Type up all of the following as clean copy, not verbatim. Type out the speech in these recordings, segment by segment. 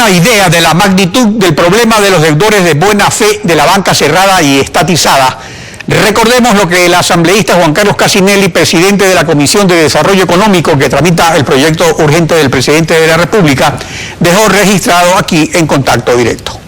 una idea de la magnitud del problema de los deudores de buena fe de la banca cerrada y estatizada, recordemos lo que el asambleísta Juan Carlos Casinelli, presidente de la Comisión de Desarrollo Económico que tramita el proyecto urgente del presidente de la República, dejó registrado aquí en Contacto Directo.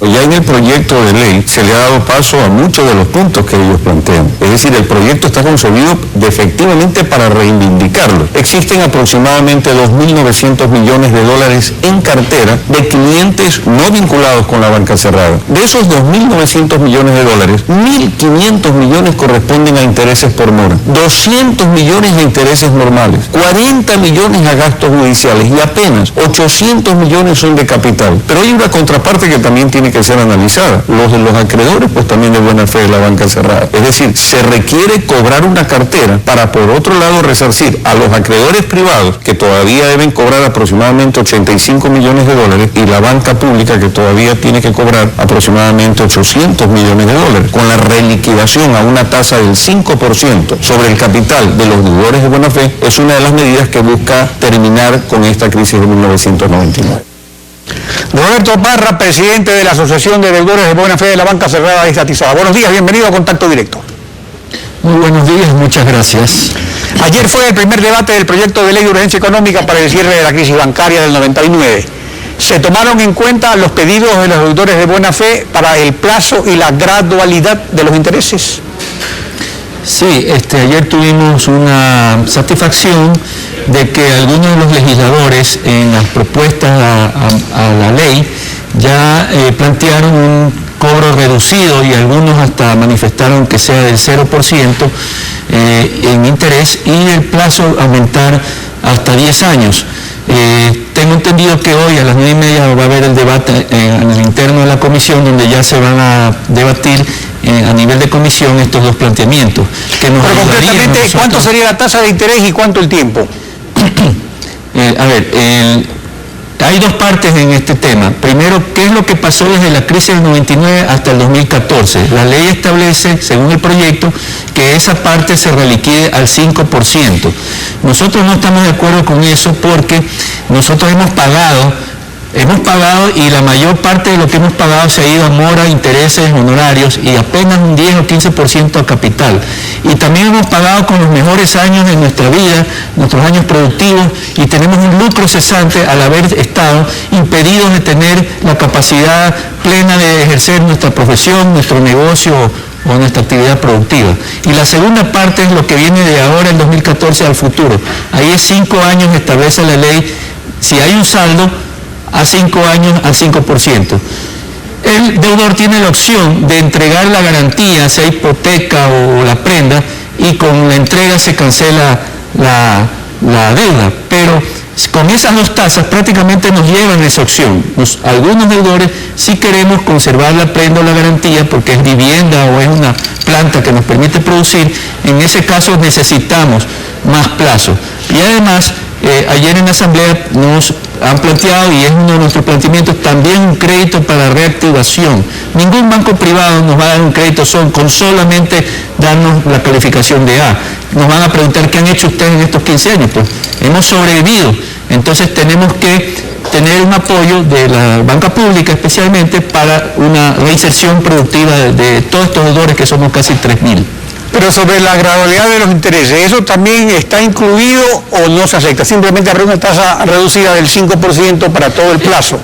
Ya en el proyecto de ley se le ha dado paso a muchos de los puntos que ellos plantean. Es decir, el proyecto está concebido efectivamente para reivindicarlo. Existen aproximadamente 2.900 millones de dólares en cartera de clientes no vinculados con la banca cerrada. De esos 2.900 millones de dólares, 1.500 millones corresponden a intereses por mora, 200 millones a intereses normales, 40 millones a gastos judiciales y apenas 800 millones son de capital. Pero hay una contraparte que también tiene que ser analizada. Los acreedores, pues también de buena fe de la banca cerrada. Es decir, se requiere cobrar una cartera para, por otro lado, resarcir a los acreedores privados, que todavía deben cobrar aproximadamente 85 millones de dólares, y la banca pública, que todavía tiene que cobrar aproximadamente 800 millones de dólares, con la reliquidación a una tasa del 5% sobre el capital de los deudores de buena fe. Es una de las medidas que busca terminar con esta crisis de 1999. Roberto Parra, presidente de la Asociación de Deudores de Buena Fe de la Banca Cerrada y Estatizada. Buenos días, bienvenido a Contacto Directo. Muy buenos días, muchas gracias. Ayer fue el primer debate del proyecto de ley de urgencia económica para el cierre de la crisis bancaria del 99. ¿Se tomaron en cuenta los pedidos de los deudores de buena fe para el plazo y la gradualidad de los intereses? Sí, ayer tuvimos una satisfacción de que algunos de los legisladores en las propuestas a la ley ya plantearon un cobro reducido y algunos hasta manifestaron que sea del 0% en interés y el plazo aumentar hasta 10 años. Tengo entendido que hoy a las 9:30 va a haber el debate en el interno de la comisión donde ya se van a debatir a nivel de comisión estos dos planteamientos. Pero concretamente, ¿cuánto sería la tasa de interés y cuánto el tiempo? Hay dos partes en este tema. Primero, ¿qué es lo que pasó desde la crisis del 99 hasta el 2014? La ley establece, según el proyecto, que esa parte se reliquide al 5%. Nosotros no estamos de acuerdo con eso porque nosotros hemos pagado y la mayor parte de lo que hemos pagado se ha ido a mora, intereses, honorarios y apenas un 10 o 15% a capital. Y también hemos pagado con los mejores años de nuestra vida, nuestros años productivos, y tenemos un lucro cesante al haber estado impedidos de tener la capacidad plena de ejercer nuestra profesión, nuestro negocio o nuestra actividad productiva. Y la segunda parte es lo que viene de ahora, el 2014 al futuro. Ahí es 5 años, establece la ley, si hay un saldo, a 5 años al 5%. El deudor tiene la opción de entregar la garantía, sea hipoteca o la prenda, y con la entrega se cancela la deuda. Pero con esas dos tasas prácticamente nos llevan esa opción. Algunos deudores sí queremos conservar la prenda o la garantía porque es vivienda o es una planta que nos permite producir. En ese caso necesitamos más plazo. Y además, ayer en la Asamblea nos han planteado, y es uno de nuestros planteamientos, también un crédito para reactivación. Ningún banco privado nos va a dar un crédito con solamente darnos la calificación de A. Nos van a preguntar qué han hecho ustedes en estos 15 años. Pues hemos sobrevivido. Entonces tenemos que tener un apoyo de la banca pública especialmente para una reinserción productiva de todos estos deudores que somos casi 3.000. Pero sobre la gradualidad de los intereses, ¿eso también está incluido o no se acepta? Simplemente habrá una tasa reducida del 5% para todo el plazo.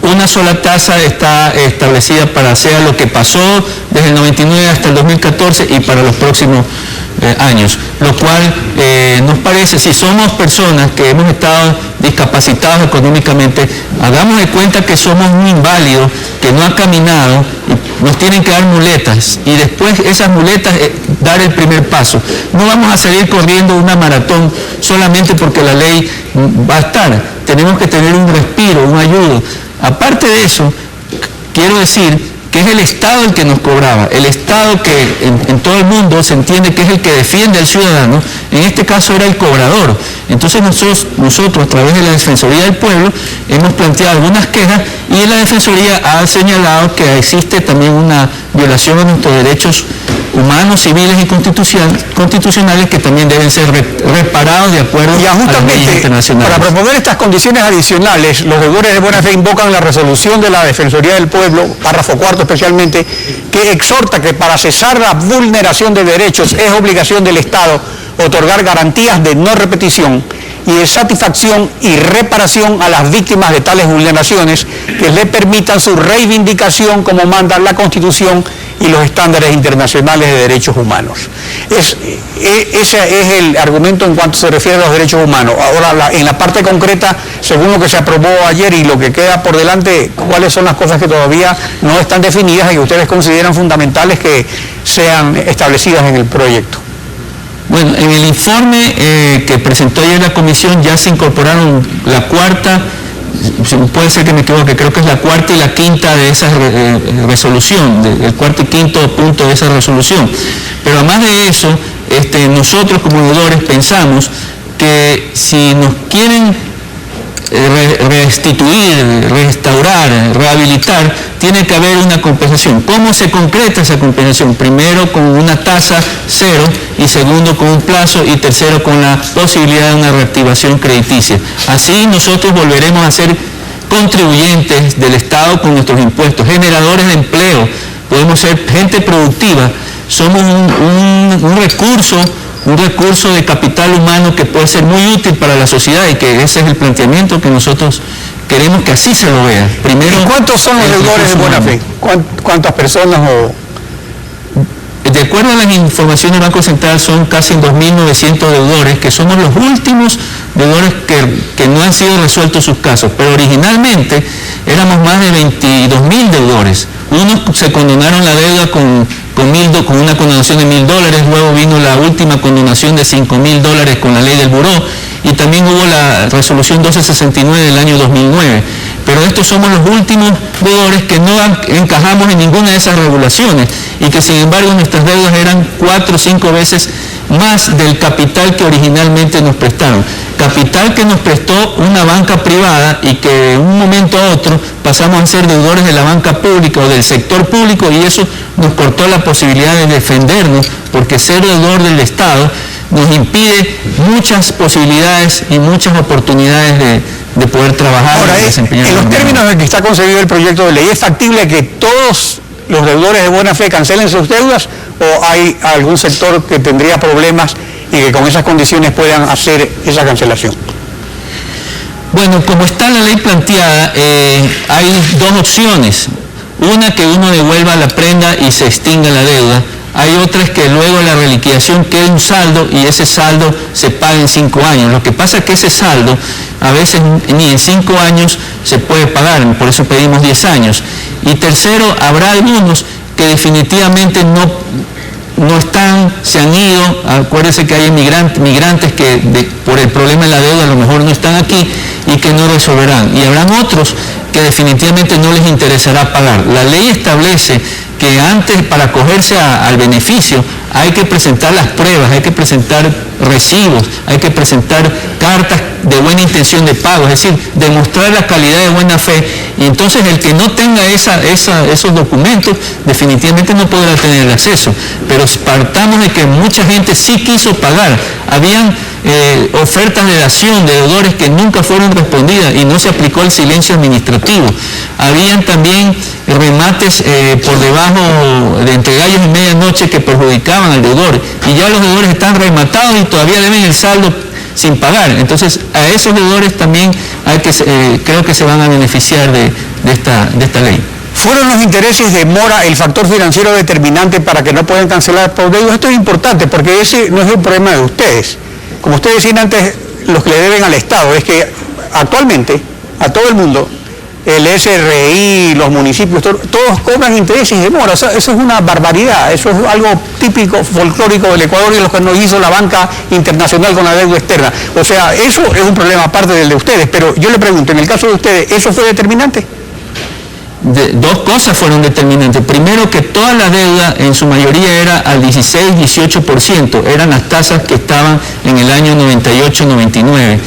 Una sola tasa está establecida para sea lo que pasó desde el 99 hasta el 2014 y para los próximos años, lo cual nos parece, si somos personas que hemos estado discapacitados económicamente, hagamos de cuenta que somos un inválido que no ha caminado, y nos tienen que dar muletas y después esas muletas dar el primer paso. No vamos a salir corriendo una maratón solamente porque la ley va a estar. Tenemos que tener un respiro, un ayudo. Aparte de eso, quiero decir que es el Estado el que nos cobraba, el Estado que en todo el mundo se entiende que es el que defiende al ciudadano, en este caso era el cobrador. Entonces nosotros a través de la Defensoría del Pueblo hemos planteado algunas quejas y la Defensoría ha señalado que existe también una violación a nuestros derechos humanos, civiles y constitucionales que también deben ser reparados de acuerdo a las leyes internacionales. Para proponer estas condiciones adicionales, los deudores de buena fe invocan la resolución de la Defensoría del Pueblo, párrafo 4 especialmente, que exhorta que para cesar la vulneración de derechos es obligación del Estado otorgar garantías de no repetición y de satisfacción y reparación a las víctimas de tales vulneraciones que le permitan su reivindicación como manda la Constitución y los estándares internacionales de derechos humanos. Ese es el argumento en cuanto se refiere a los derechos humanos. Ahora, en la parte concreta, según lo que se aprobó ayer y lo que queda por delante, ¿cuáles son las cosas que todavía no están definidas y que ustedes consideran fundamentales que sean establecidas en el proyecto? Bueno, en el informe que presentó ayer la comisión ya se incorporaron la cuarta, puede ser que me equivoque, creo que es la cuarta y la quinta de esa resolución, el cuarto y quinto punto de esa resolución. Pero además de eso, nosotros como deudores pensamos que si nos quieren restituir, restaurar, rehabilitar, tiene que haber una compensación. ¿Cómo se concreta esa compensación? Primero con una tasa cero y segundo con un plazo y tercero con la posibilidad de una reactivación crediticia. Así nosotros volveremos a ser contribuyentes del Estado con nuestros impuestos, generadores de empleo, podemos ser gente productiva, somos un recurso de capital humano que puede ser muy útil para la sociedad y que ese es el planteamiento que nosotros queremos que así se lo vea. Primero, ¿y cuántos son los deudores de buena fe? ¿Cuántas personas o...? De acuerdo a las informaciones del Banco Central son casi 2.900 deudores, que somos los últimos deudores que no han sido resueltos sus casos, pero originalmente éramos más de 22.000 deudores. Unos se condonaron la deuda con una condonación de $1.000, luego vino la última condonación de $5.000 con la ley del buró y también hubo la resolución 1269 del año 2009. Pero estos somos los últimos deudores que no encajamos en ninguna de esas regulaciones y que sin embargo nuestras deudas eran 4 o 5 veces más del capital que originalmente nos prestaron. Capital que nos prestó una banca privada y que de un momento a otro pasamos a ser deudores de la banca pública o del sector público y eso nos cortó la posibilidad de defendernos porque ser deudor del Estado nos impide muchas posibilidades y muchas oportunidades de poder trabajar. Ahora, en los términos en que está concebido el proyecto de ley, ¿es factible que todos los deudores de buena fe cancelen sus deudas o hay algún sector que tendría problemas y que con esas condiciones puedan hacer esa cancelación? Bueno, como está la ley planteada, hay dos opciones. Una, que uno devuelva la prenda y se extinga la deuda. Hay otras que luego de la reliquidación quede un saldo y ese saldo se paga en 5 años. Lo que pasa es que ese saldo a veces ni en 5 años se puede pagar, por eso pedimos 10 años. Y tercero, habrá algunos que definitivamente no están, se han ido. Acuérdense que hay migrantes que por el problema de la deuda a lo mejor no están aquí y que no resolverán. Y habrán otros que definitivamente no les interesará pagar. La ley establece que antes, para acogerse al beneficio, hay que presentar las pruebas, hay que presentar recibos, hay que presentar cartas de buena intención de pago, es decir, demostrar la calidad de buena fe, y entonces el que no tenga esos documentos definitivamente no podrá tener el acceso. Pero partamos de que mucha gente sí quiso pagar, habían ofertas de dación de deudores que nunca fueron respondidas y no se aplicó el silencio administrativo. Habían también remates por debajo de entre gallos y medianoche que perjudicaban al deudor y ya los deudores están rematados y todavía deben el saldo sin pagar. Entonces a esos deudores también creo que se van a beneficiar de esta ley. ¿Fueron los intereses de mora el factor financiero determinante para que no puedan cancelar por deuda? Esto es importante porque ese no es un problema de ustedes. Como ustedes decían antes, los que le deben al Estado, es que actualmente a todo el mundo, el SRI, los municipios, todos cobran intereses de mora. Eso es una barbaridad, eso es algo típico, folclórico del Ecuador y lo que nos hizo la banca internacional con la deuda externa. O sea, eso es un problema aparte del de ustedes, pero yo le pregunto, en el caso de ustedes, ¿eso fue determinante? Dos cosas fueron determinantes. Primero, que toda la deuda en su mayoría era al 16-18%, eran las tasas que estaban en el año 98-99.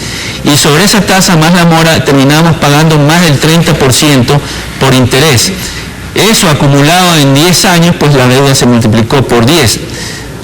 Y sobre esa tasa más la mora terminábamos pagando más del 30% por interés. Eso acumulado en 10 años, pues la deuda se multiplicó por 10.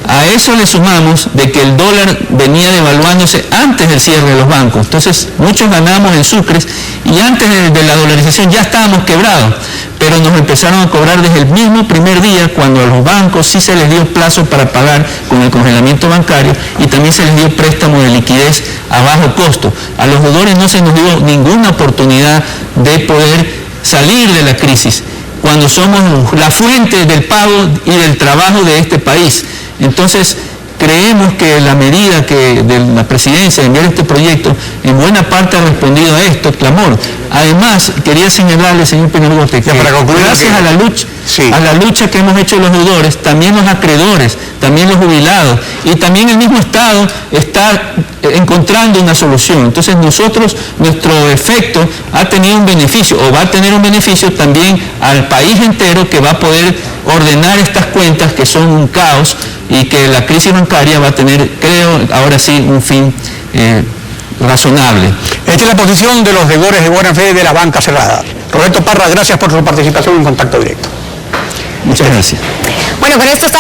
A eso le sumamos de que el dólar venía devaluándose antes del cierre de los bancos. Entonces, muchos ganamos en sucres y antes de la dolarización ya estábamos quebrados, pero nos empezaron a cobrar desde el mismo primer día, cuando a los bancos sí se les dio plazo para pagar con el congelamiento bancario y también se les dio préstamo de liquidez a bajo costo. A los deudores no se nos dio ninguna oportunidad de poder salir de la crisis, cuando somos la fuente del pago y del trabajo de este país. Entonces, creemos que la medida de la presidencia de enviar este proyecto en buena parte ha respondido a esto clamor. Además, quería señalarle, señor Penagos, que gracias a la lucha que hemos hecho los deudores, también los acreedores, también los jubilados y también el mismo Estado está encontrando una solución. Entonces nuestro efecto ha tenido un beneficio, o va a tener un beneficio también al país entero, que va a poder ordenar estas cuentas que son un caos, y que la crisis bancaria va a tener, creo, ahora sí, un fin razonable. Esta es la posición de los deudores de buena fe de la banca cerrada. Roberto Parra, gracias por su participación en Contacto Directo. Muchas gracias. Bueno, con esto